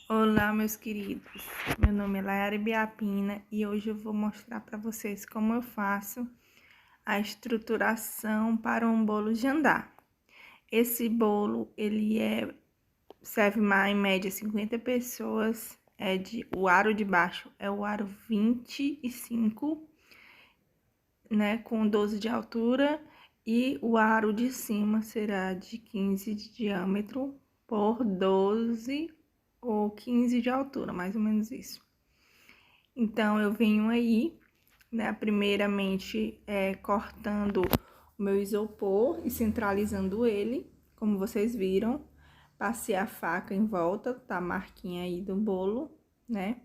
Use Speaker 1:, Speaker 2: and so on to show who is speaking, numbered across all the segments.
Speaker 1: Olá, meus queridos. Meu nome é Layara Biapina e hoje eu vou mostrar para vocês como eu faço a estruturação para um bolo de andar. Esse bolo, serve mais em média 50 pessoas, o aro de baixo é o aro 25, né, com 12 de altura, e o aro de cima será de 15 de diâmetro por 12 ou 15 de altura, mais ou menos isso. Então, eu venho aí, né, primeiramente cortando o meu isopor e centralizando ele, como vocês viram. Passei a faca em volta, tá a marquinha aí do bolo, né?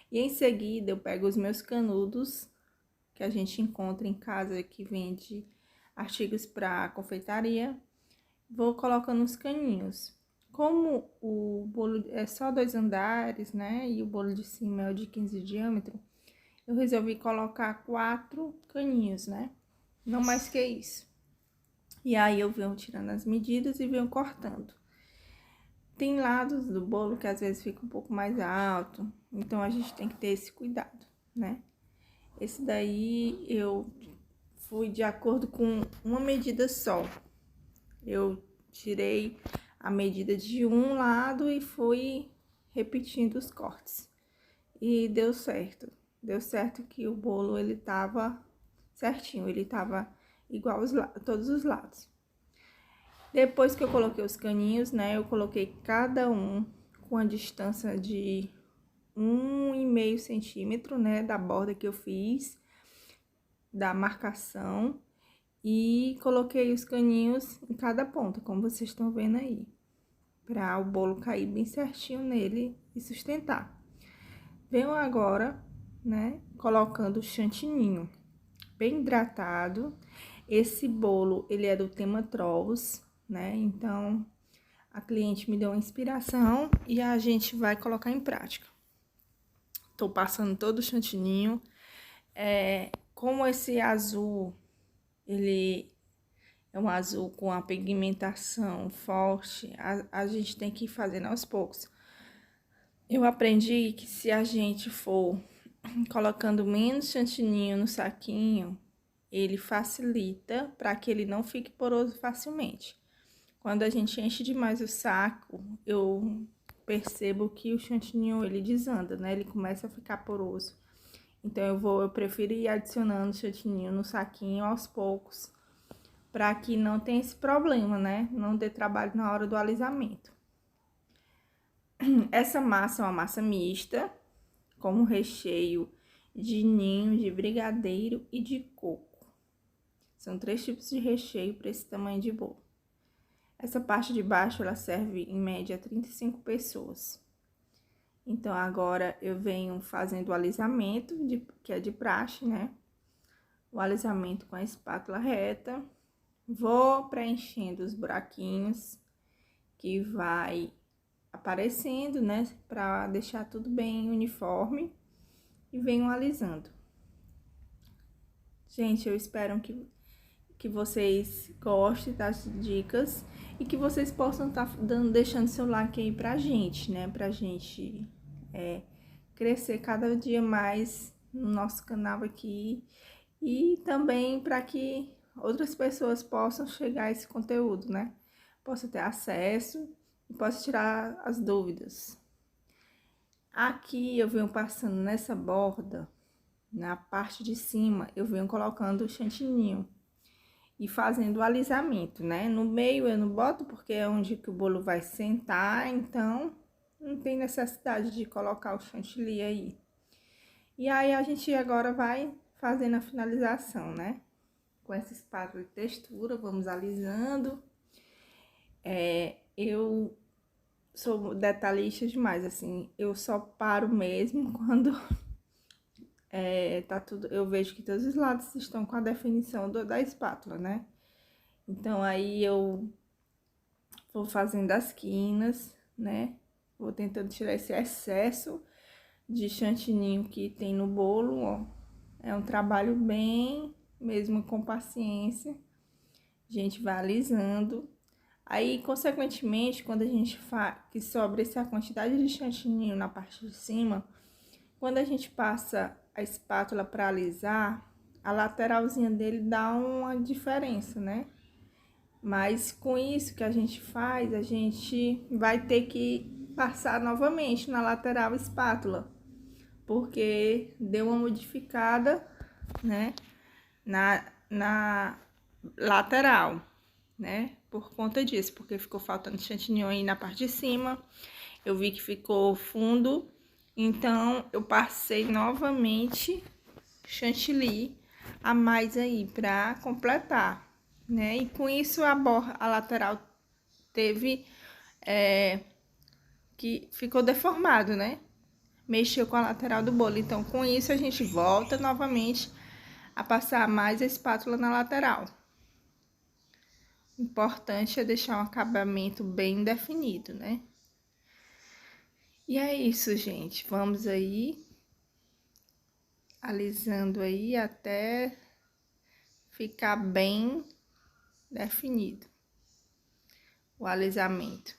Speaker 1: E em seguida, eu pego os meus canudos, que a gente encontra em casa, que vende artigos para confeitaria. Vou colocando os caninhos. Como o bolo é só 2 andares, né? E o bolo de cima é o de 15 de diâmetro, eu resolvi colocar 4 caninhos, né? Não mais que isso. E aí eu venho tirando as medidas e venho cortando. Tem lados do bolo que às vezes fica um pouco mais alto, então a gente tem que ter esse cuidado, né? Esse daí eu fui de acordo com uma medida só. Eu tirei a medida de um lado e fui repetindo os cortes. E deu certo. Deu certo que o bolo, ele tava certinho, ele tava igual todos os lados. Depois que eu coloquei os caninhos, né, eu coloquei cada um com a distância de 1,5 centímetro, né, da borda que eu fiz, da marcação. E coloquei os caninhos em cada ponta, como vocês estão vendo aí, para o bolo cair bem certinho nele e sustentar. Venho agora, né, colocando o chantininho bem hidratado. Esse bolo, ele é do tema Trolls, né, então a cliente me deu uma inspiração e a gente vai colocar em prática. Tô passando todo o chantininho. Como esse azul, ele é um azul com a pigmentação forte, a gente tem que ir fazendo aos poucos. Eu aprendi que se a gente for colocando menos chantininho no saquinho, ele facilita para que ele não fique poroso facilmente. Quando a gente enche demais o saco, eu percebo que o chantininho ele desanda, né? Ele começa a ficar poroso. Então eu prefiro ir adicionando chantininho no saquinho aos poucos, para que não tenha esse problema, né? Não dê trabalho na hora do alisamento. Essa massa é uma massa mista, com um recheio de ninho, de brigadeiro e de coco. São 3 tipos de recheio para esse tamanho de bolo. Essa parte de baixo, ela serve em média 35 pessoas. Então, agora eu venho fazendo o alisamento, que é de praxe, né? O alisamento com a espátula reta. Vou preenchendo os buraquinhos que vai aparecendo, né? Pra deixar tudo bem uniforme. E venho alisando. Gente, eu espero que vocês gostem das dicas e que vocês possam estar deixando seu like aí pra gente, né? Pra gente crescer cada dia mais no nosso canal aqui e também para que outras pessoas possam chegar a esse conteúdo, né? Possam ter acesso e possam tirar as dúvidas. Aqui eu venho passando nessa borda, na parte de cima, eu venho colocando o chantininho e fazendo o alisamento, né? No meio eu não boto porque é onde que o bolo vai sentar, então não tem necessidade de colocar o chantilly aí. E aí a gente agora vai fazendo a finalização, né? Com essa espátula de textura, vamos alisando. Eu sou detalhista demais, assim, eu só paro mesmo quando tá tudo, eu vejo que todos os lados estão com a definição da espátula, né? Então, aí eu vou fazendo as quinas, né? Vou tentando tirar esse excesso de chantininho que tem no bolo, ó. É um trabalho bem, mesmo com paciência. A gente vai alisando Aí, consequentemente, quando a gente faz que sobra essa quantidade de chantininho na parte de cima, quando a gente passa a espátula para alisar, a lateralzinha dele dá uma diferença, né? Mas com isso que a gente faz, a gente vai ter que passar novamente na lateral espátula, porque deu uma modificada, né, na lateral, né, por conta disso, porque ficou faltando chantilly aí na parte de cima, eu vi que ficou fundo, então eu passei novamente chantilly a mais aí pra completar, né, e com isso a lateral teve, que ficou deformado, né, mexeu com a lateral do bolo. Então, com isso, a gente volta novamente a passar mais a espátula na lateral. Importante é deixar um acabamento bem definido, né? E é isso, gente. Vamos aí alisando aí até ficar bem definido o alisamento.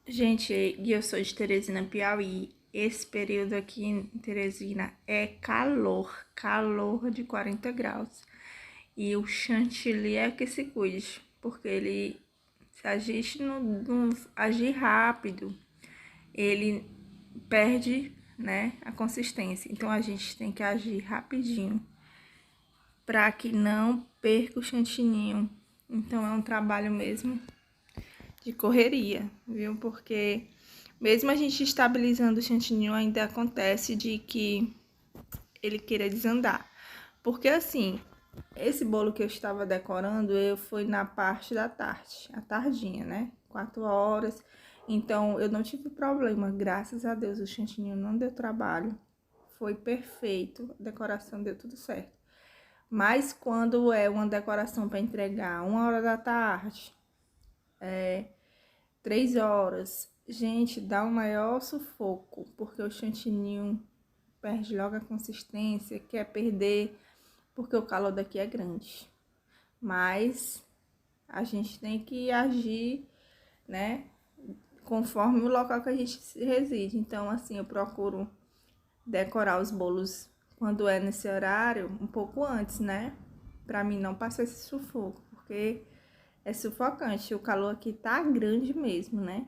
Speaker 1: Gente, eu sou de Teresina, Piauí. Esse período aqui em Teresina é calor, calor de 40 graus. E o chantilly é que se cuide, porque ele, se a gente não agir rápido, ele perde, né, a consistência. Então, a gente tem que agir rapidinho, para que não perca o chantininho. Então, é um trabalho mesmo de correria, viu? Porque mesmo a gente estabilizando o chantininho, ainda acontece de que ele queira desandar. Porque assim, esse bolo que eu estava decorando, eu fui na parte da tarde, a tardinha, né? 4 horas. Então, eu não tive problema, graças a Deus, o chantininho não deu trabalho. Foi perfeito, a decoração deu tudo certo. Mas quando é uma decoração para entregar 1 hora da tarde, 3 horas, gente, dá um maior sufoco, porque o chantininho perde logo a consistência, quer perder, porque o calor daqui é grande. Mas a gente tem que agir, né, conforme o local que a gente reside. Então, assim, eu procuro decorar os bolos quando é nesse horário, um pouco antes, né? Pra mim não passar esse sufoco, porque é sufocante. O calor aqui tá grande mesmo, né?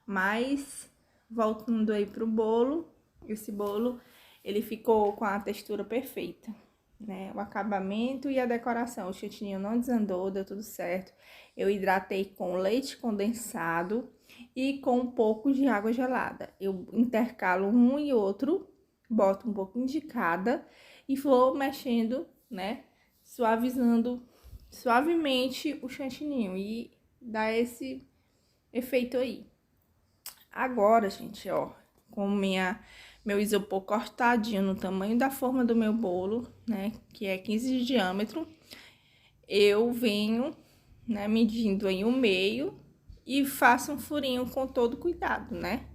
Speaker 1: Mas, voltando aí pro bolo, esse bolo, ele ficou com a textura perfeita, né? O acabamento e a decoração. O chantininho não desandou, deu tudo certo. Eu hidratei com leite condensado e com um pouco de água gelada. Eu intercalo um e outro, boto um pouquinho de cada e vou mexendo, né? Suavizando suavemente o chantininho e dá esse efeito aí. Agora, gente, ó, com meu isopor cortadinho no tamanho da forma do meu bolo, né, que é 15 de diâmetro, eu venho, né, medindo aí o meio e faço um furinho com todo cuidado, né,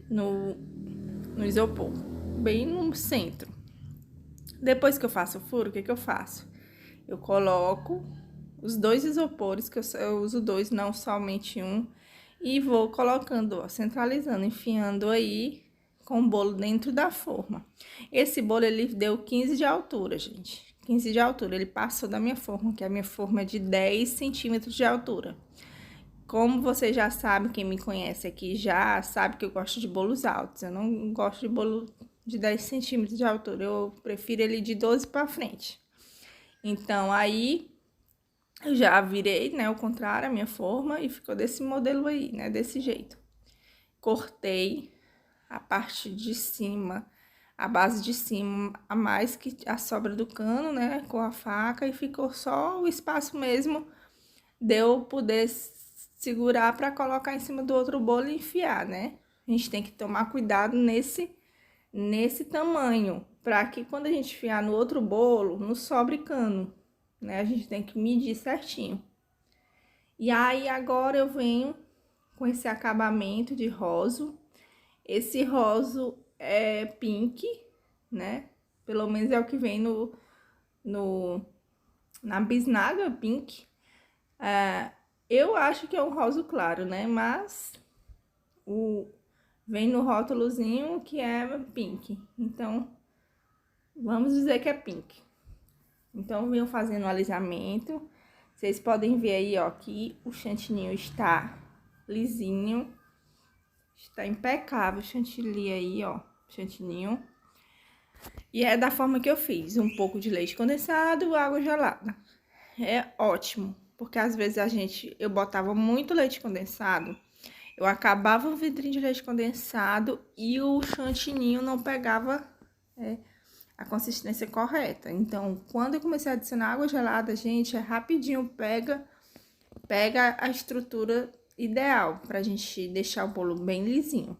Speaker 1: no isopor, bem no centro. Depois que eu faço o furo, o que eu faço? Eu coloco os 2 isopores, que eu uso 2, não somente um, e vou colocando, ó, centralizando, enfiando aí com o bolo dentro da forma. Esse bolo, ele deu 15 de altura, gente. 15 de altura, ele passou da minha forma, que a minha forma é de 10 centímetros de altura. Como você já sabe, quem me conhece aqui já sabe que eu gosto de bolos altos. Eu não gosto de bolo de 10 centímetros de altura, eu prefiro ele de 12 para frente. Então, aí, eu já virei, né, o contrário, a minha forma, e ficou desse modelo aí, né, desse jeito. Cortei a parte de cima, a base de cima, a mais que a sobra do cano, né, com a faca, e ficou só o espaço mesmo de eu poder segurar para colocar em cima do outro bolo e enfiar, né. A gente tem que tomar cuidado nesse tamanho, para que quando a gente enfiar no outro bolo, não sobre cano, né? A gente tem que medir certinho. E aí, agora eu venho com esse acabamento de rosa. Esse rosa é pink, né? Pelo menos é o que vem na bisnaga pink. Eu acho que é um rosa claro, né? Mas vem no rótulozinho que é pink. Então, vamos dizer que é pink. Então, venho fazendo o alisamento. Vocês podem ver aí, ó, que o chantininho está lisinho. Está impecável o chantilly aí, ó, chantininho. E é da forma que eu fiz, um pouco de leite condensado, água gelada. É ótimo, porque às vezes eu botava muito leite condensado, eu acabava o vidrinho de leite condensado e o chantininho não pegava a consistência correta. Então, quando eu comecei a adicionar água gelada, gente, é rapidinho, pega a estrutura ideal pra gente deixar o bolo bem lisinho.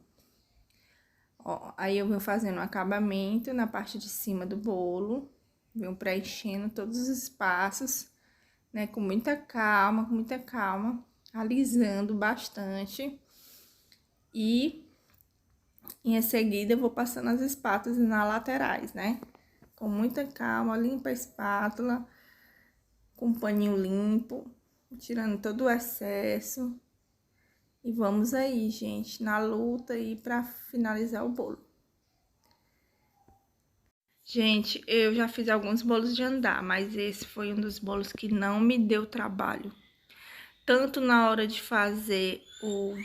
Speaker 1: Ó, aí eu venho fazendo um acabamento na parte de cima do bolo, venho preenchendo todos os espaços, né, com muita calma, alisando bastante. E em seguida eu vou passando as espátulas nas laterais, né? Com muita calma, limpa a espátula com um paninho limpo, tirando todo o excesso. E vamos aí, gente, na luta aí pra finalizar o bolo. Gente, eu já fiz alguns bolos de andar, mas esse foi um dos bolos que não me deu trabalho. Tanto na hora de fazer o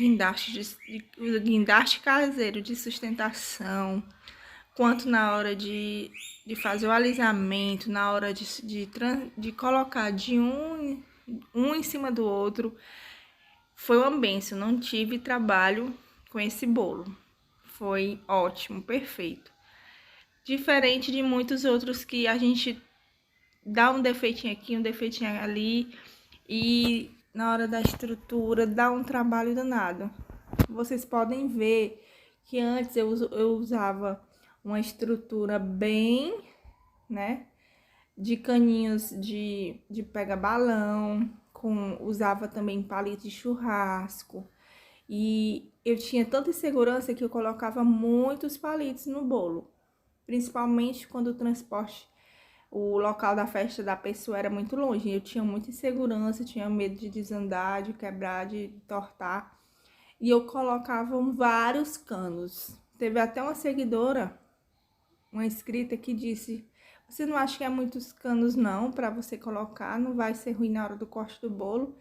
Speaker 1: guindaste caseiro de sustentação, quanto na hora de fazer o alisamento, na hora de colocar de um em cima do outro. Foi uma benção, não tive trabalho com esse bolo. Foi ótimo, perfeito. Diferente de muitos outros que a gente dá um defeitinho aqui, um defeitinho ali, e na hora da estrutura dá um trabalho danado. Vocês podem ver que antes eu usava uma estrutura bem, né, de caninhos de pega-balão, usava também palito de churrasco. E eu tinha tanta insegurança que eu colocava muitos palitos no bolo. Principalmente quando o local da festa da pessoa era muito longe. Eu tinha muita insegurança, tinha medo de desandar, de quebrar, de tortar. E eu colocava vários canos. Teve até uma seguidora, uma inscrita, que disse: você não acha que é muitos canos não para você colocar? Não vai ser ruim na hora do corte do bolo?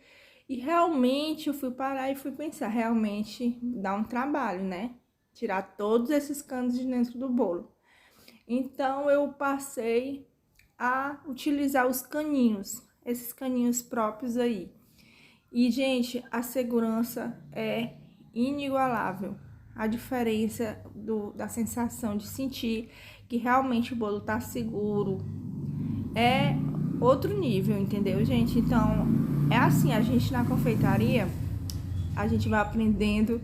Speaker 1: E realmente eu fui parar e fui pensar, realmente dá um trabalho, né? Tirar todos esses canos de dentro do bolo. Então, eu passei a utilizar os caninhos, esses caninhos próprios aí. E, gente, a segurança é inigualável. A diferença da sensação de sentir que realmente o bolo tá seguro é outro nível, entendeu, gente? Então, é assim, a gente na confeitaria, a gente vai aprendendo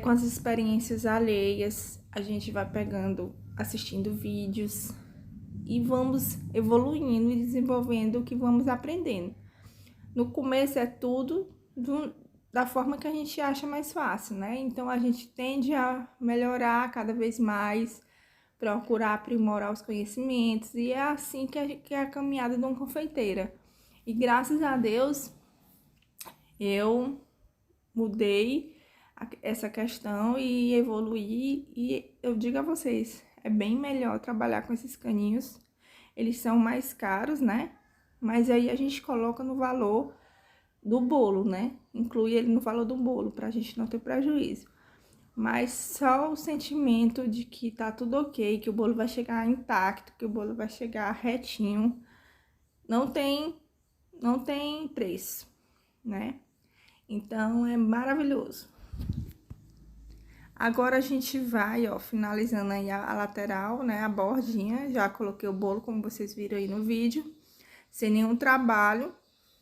Speaker 1: com as experiências alheias, a gente vai pegando, assistindo vídeos e vamos evoluindo e desenvolvendo o que vamos aprendendo. No começo é tudo da forma que a gente acha mais fácil, né? Então a gente tende a melhorar cada vez mais, procurar aprimorar os conhecimentos, e é assim que é a caminhada de uma confeiteira. E graças a Deus eu mudei essa questão e evoluí, e eu digo a vocês, é bem melhor trabalhar com esses caninhos. Eles são mais caros, né? Mas aí a gente coloca no valor do bolo, né? Inclui ele no valor do bolo, pra gente não ter prejuízo. Mas só o sentimento de que tá tudo ok, que o bolo vai chegar intacto, que o bolo vai chegar retinho, não tem preço, né? Então, é maravilhoso. Agora a gente vai, ó, finalizando aí a lateral, né, a bordinha. Já coloquei o bolo, como vocês viram aí no vídeo, sem nenhum trabalho.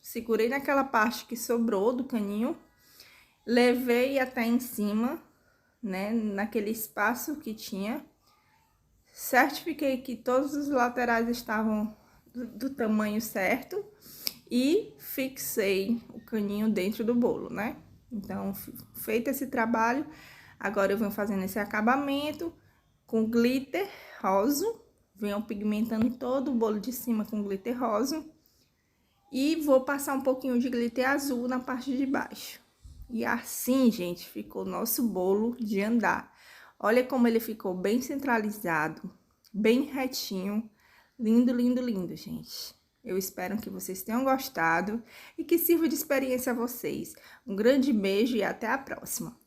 Speaker 1: Segurei naquela parte que sobrou do caninho, levei até em cima, né, naquele espaço que tinha. Certifiquei que todos os laterais estavam do tamanho certo e fixei o caninho dentro do bolo, né? Então, feito esse trabalho, agora eu venho fazendo esse acabamento com glitter rosa, venho pigmentando todo o bolo de cima com glitter rosa. E vou passar um pouquinho de glitter azul na parte de baixo. E assim, gente, ficou o nosso bolo de andar. Olha como ele ficou bem centralizado, bem retinho. Lindo, lindo, lindo, gente. Eu espero que vocês tenham gostado e que sirva de experiência a vocês. Um grande beijo e até a próxima!